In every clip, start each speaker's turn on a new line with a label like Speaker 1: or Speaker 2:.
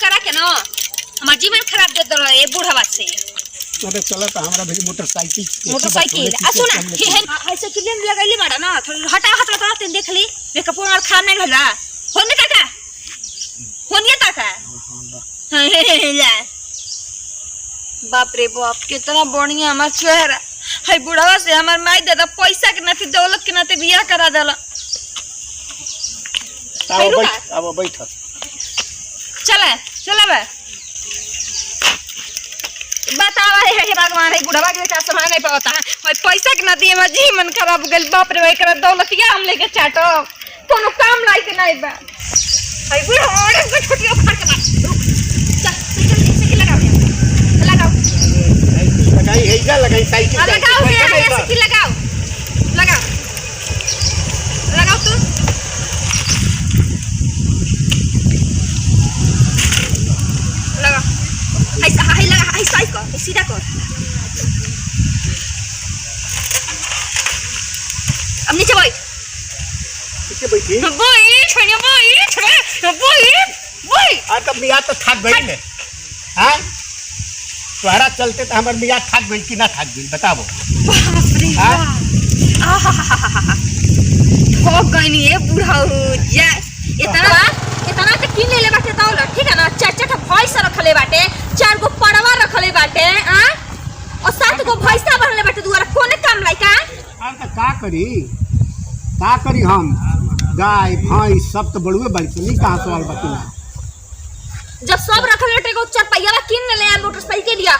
Speaker 1: करा के ना हमार जीवन खराब दे दो ए बूढ़वा से।
Speaker 2: अरे चलो तो हमरा भी मोटरसाइकिल
Speaker 1: आ सुना हे साइकिल में लगैली बाड़ा ना हटा हट तो तुम देख ली रे कपूर और खराब नहीं भला होने काका होनिए काका ले बाप रे बाप कितना बढ़िया हमार चेहरा है बुढ़वा से हमार माई दादा पैसा के नाते दौलत के नाते बियाह करा देला।
Speaker 2: अब बैठ
Speaker 1: चला चला बे बतावा है भगवान है बुढ़वा के साथ संभाल नहीं पाता है और पैसा के नाते हमार जीवन खराब हो गइल। बाप रे भाई कर दौलतिया हम लेके चाटो कोनो काम लायक नहीं बा है बुढ़वा और कुछ छुट्टियों फाड़ के मार चल साइकिल लगाओ
Speaker 2: लगाई हेजा लगाई साइकिल
Speaker 1: लगाओ है साइकिल लगाओ लगाओ लगाओ तू लगा हाय लगा हाय साइड कर सीधा कर अब नीचे बैठ
Speaker 2: बैठी आ तब मियाँ तो थक गई ने हाँ तुम्हारा चलते तो हमारे मियाँ थक गई कि ना थक गई बताओ।
Speaker 1: थक गई नहीं है बूढ़ा जा इतना तो किन ले बाटे तो ठीक है ना चार चार भैंस रखले बाटे 4 गो पड़वा रखले बाटे आ और 7 गो भैंसा बनले बाटे दुआरा कोने काम लायका
Speaker 2: हम तो का करी हम गाय भैंस सब तो बड़ुए बड़ी से नहीं कहां सवाल बतिना
Speaker 1: जब सब रखले बाटे को 4 पहिया किन ले मोटरसाइकिल लिया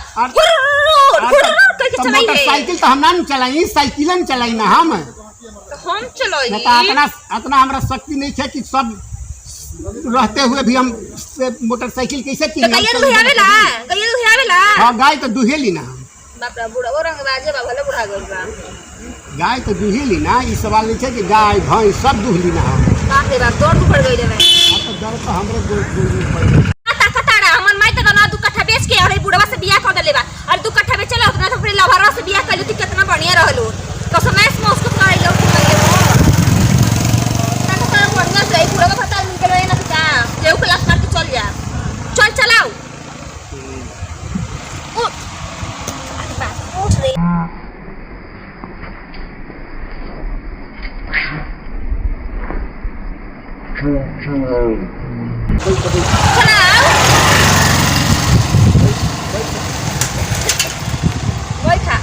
Speaker 2: मोटरसाइकिल तो हम ना चलाई साइकिलन चलाई ना हम
Speaker 1: चलाई
Speaker 2: इतना हमरा शक्ति नहीं है कि सब रहते हुए भी हम मोटरसाइकिल कैसे हाँ गाय तो दुहेली ना गाय तो दुहेली ना ये सवाल नहीं है कि गाय भैंस सब दुहली ना बुढ़वा से बियाह कर देले बा और 2 कट्ठा बेचले उतना तो फिर लभरा से बियाह कर कितना बढ़िया रहलो तो समय में उसको कराइलो बढ़िया से बुढ़वा पता निकले ना का जेऊ क्लास मार के चल जा चल चलाओ उठ रे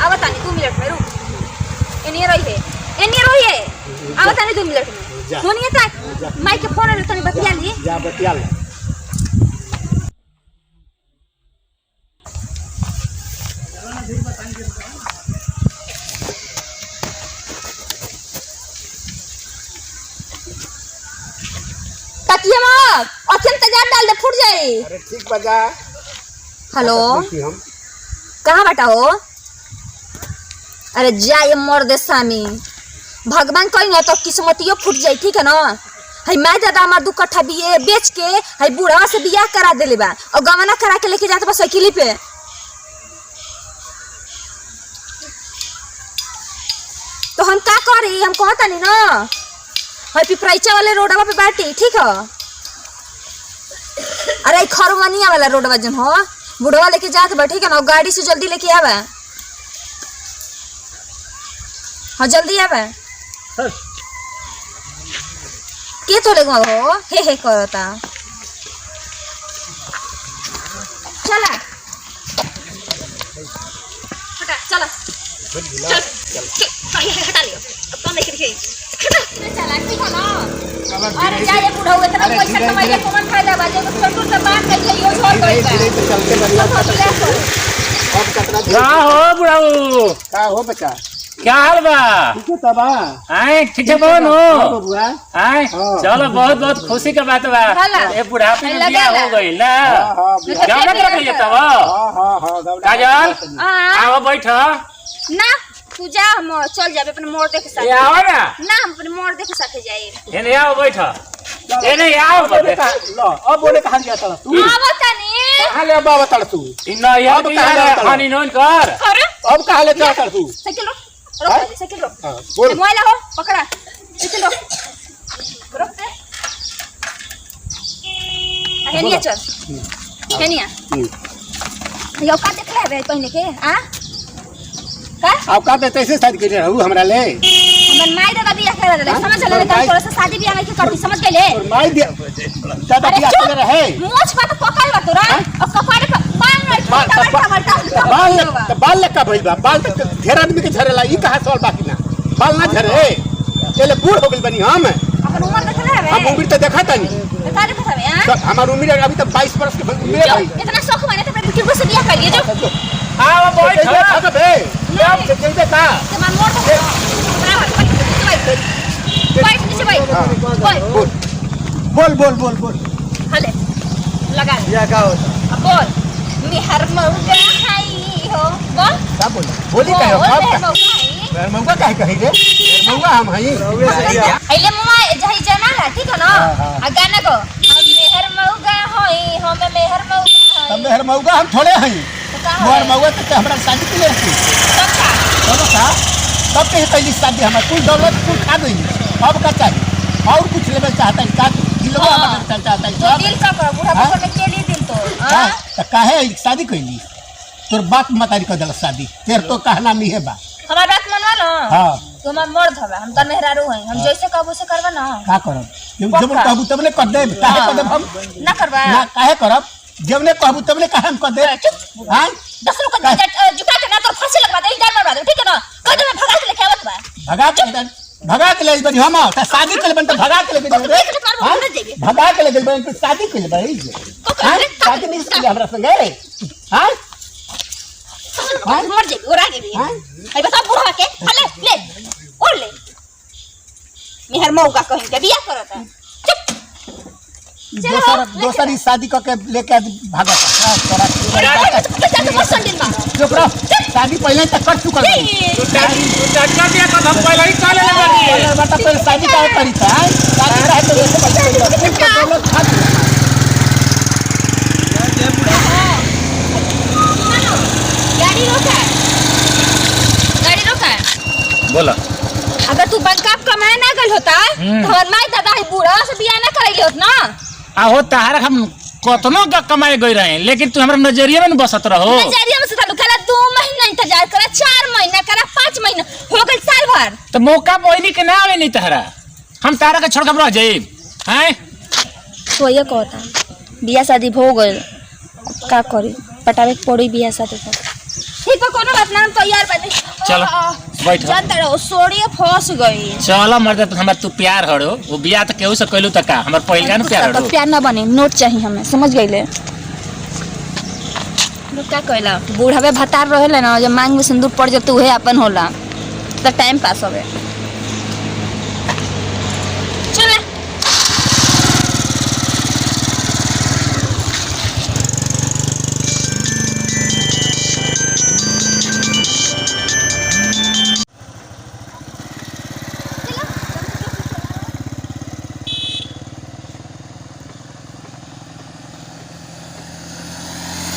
Speaker 2: आवतानी 2 मिनट में रुक एनी रही है आवतानी 2 मिनट में सुनिए तक माइक के फोन तनी बतिया ली जा बतिया ले
Speaker 1: तकिया मत अखन तगार डाल दे फूट जाए।
Speaker 2: अरे ठीक बजा
Speaker 1: हेलो कहां बैठा हो अरे जाए मर दे सामी भगवान कहीं ना तो किस्मतियो फूट जाए ठीक है ना है मैं दादा हमार 2 कट्ठा बेच के है बूढ़ा से बियाह करा देले बा और गवना करा के लेके जाते बा साइकिल पे तो हम का करी हम कहता नहीं ना है पिपराइचा वाले रोडवा पे बैठी ठीक है अरे खरवनिया वाला रोडवा जन हो बुढ़वा लेके जात बा ठीक है ना गाड़ी से जल्दी लेके आवे हाँ जल्दी आवे के तो लगवा हो हे करता चला हटा चला चल हटा लियो अब कौन देख रही है चला ठीक है ना अरे जाए बुढ़ा हुए इतना पैसा कमाई के कौन फायदा बाजे तो छोटू से बात कर यो छोड़ दो
Speaker 2: धीरे चलते बढ़िया अब कतरा
Speaker 3: का हो बुढ़ाऊ
Speaker 2: का हो बच्चा
Speaker 3: क्या हाल बा
Speaker 2: ठीक है तबा
Speaker 3: आए ठीक है कौन हो
Speaker 2: बबुआ
Speaker 3: आए चलो बहुत बहुत खुशी का बात बा ये बुढ़ापे में बियाह हो गई ना क्या ना कर रही तब
Speaker 2: हां
Speaker 3: काजल आओ बैठो
Speaker 1: ना तू जा हम चल जाबे अपन मोर देखे साथे
Speaker 3: आओ ना
Speaker 1: ना हम अपन मोर देखे साथे जाए
Speaker 3: एने आओ बैठो एने आओ
Speaker 2: लो अब बोले कहां गया था तू
Speaker 1: आवा तनी
Speaker 2: कहां ले बाबा तड़ तू
Speaker 3: इन्ना यार की हानि नोन कर
Speaker 1: अरे
Speaker 2: अब कहां ले जा तड़ तू
Speaker 1: साइकिल रोक साइकिल रोक
Speaker 2: बोल
Speaker 1: मोबाइल हो पकड़ा साइकिल रोक दे अरे नहीं चल
Speaker 2: केनिया यो का देख ले पहले के आ का
Speaker 4: अब का ते तैसे शादी के रहू हमरा ले
Speaker 2: हमन माई दादा बियाह कर दे समझ ले का तोरा से शादी बियाह नहीं करती समझ गेले
Speaker 4: और माई दिया दादा बियाह कर रहे
Speaker 2: मोछ बात पकड़ बा तोरा और कपाड़ का
Speaker 4: बाल लका भइल बा बाल ढेर आदमी के झरेला ई कहां सवाल बाकी ना बाल ना झरे एले बूढ़ हो गेल बनी हम
Speaker 2: अपन उम्र देखले हवे
Speaker 4: हम उम्र त देखा तानी
Speaker 2: का देखत हवे हां
Speaker 4: हमार उम्र अभी तक 22 वर्ष के उम्र भाई
Speaker 2: इतना शौक मैंने तो बिल्कुल से बियाह कर लिए जो
Speaker 3: आओ बैठ
Speaker 4: थक बे अब से चलते का
Speaker 2: ते मन मोड़ तो बैठ नीचे बैठ
Speaker 4: बोल
Speaker 2: हले लगा
Speaker 4: या का होता
Speaker 2: अब बोल मेहर मौगा हाई हो बोल
Speaker 4: का बोली का हो मौका काहे कहि रे मौका हम हई
Speaker 2: अइले मम्मा जही जना है ठीक है ना आ गाना को हम मेहर मौगा होई हम मेहर मौगा
Speaker 4: तब
Speaker 2: होई
Speaker 4: मेहर मौका हम थोड़े हई मोर मौका तो हमरा शादी के लिए
Speaker 2: सबका
Speaker 4: तब के पहली शादी हमार कुल दौलत कुल खा गई अब का चाहिए और कुछ लेवे चाहता है का दिलवा हमारा चल चाहता है
Speaker 2: तो दिल का कर बूढ़ा बच्चा में के लिए दिल तो हां
Speaker 4: त काहे शादी कइली तोर बाप मतारी कर दल शादी तेर तो कहना नहीं है बा
Speaker 2: हमार बात मनवा लो
Speaker 4: हां
Speaker 2: तो हमार मर्द हवे हम त मेहरारू हई हम जैसे कहबो से करबा ना
Speaker 4: का करब जब कहबू तबले कर देब काहे कर देब हम
Speaker 2: ना करबा
Speaker 4: ना काहे करब जब ने कहबू तबले काहे हम कर देब हां
Speaker 2: 10 रुपया जुटा के ना तो फांसी लगवा दे इधर मरवा दे ठीक है ना कह दे मैं भगा के लेके आवत बा
Speaker 4: भगा के ले बनी हम त शादी के ले बन त भगा के ले बनी भगा के ले बन त शादी के ले बनी शादी नहीं से हमरा संगे हां
Speaker 2: मर जाए और आगे भी आई बता बुढ़ा के ले ले और ले मेहर मौका कहीं के बियाह करता
Speaker 4: दोसर ही शादी करके लेके भागा चुप रहो शादी पहले तक कर चुका
Speaker 3: टटका दिया तो हम पहले ही काले लगा दिए
Speaker 4: बेटा पहले शादी का करी था शादी रहे तो ऐसे दौलत खा
Speaker 2: गाड़ी रोका
Speaker 3: बोला
Speaker 2: अगर तू बंकाप कमाए ना गल होता तो हमार माई दादा ही बूढ़ा से बियाह ना करैले होत ना
Speaker 3: आहो तार हम कतनो का कमाए गई रहे लेकिन तू हमरा नजरिया में बसत रहो
Speaker 2: नजरिया में से तालु करा 2 महीना इंतजार करा 4 महीना करा 5 महीना हो गइल साल भर
Speaker 3: तो मौका पहिली के ना आवे नहीं तहरा हम तारा के छोड़ के रह जाई हैं
Speaker 2: तो ये कहता बियाह शादी हो गइल का करी पटावे पड़ी बियाह शादी कर ठीक है कोनो बात ना तैयार बने
Speaker 3: चलो बैठ
Speaker 2: जानता रहो सोड़िए फंस गई
Speaker 3: चलो मर्द हमरा तू प्यार हड़ो वो बियाह तो केहू से कहलू तक का हमर पहिलका न प्यार हड़ो
Speaker 2: प्यार ना बने नोट चाहिए हमें समझ गइले लोग का कहला बूढ़ावे भतार रहेला ना जब मांग में सिंदूर पड़ जतु है अपन होला तो टाइम पास होवे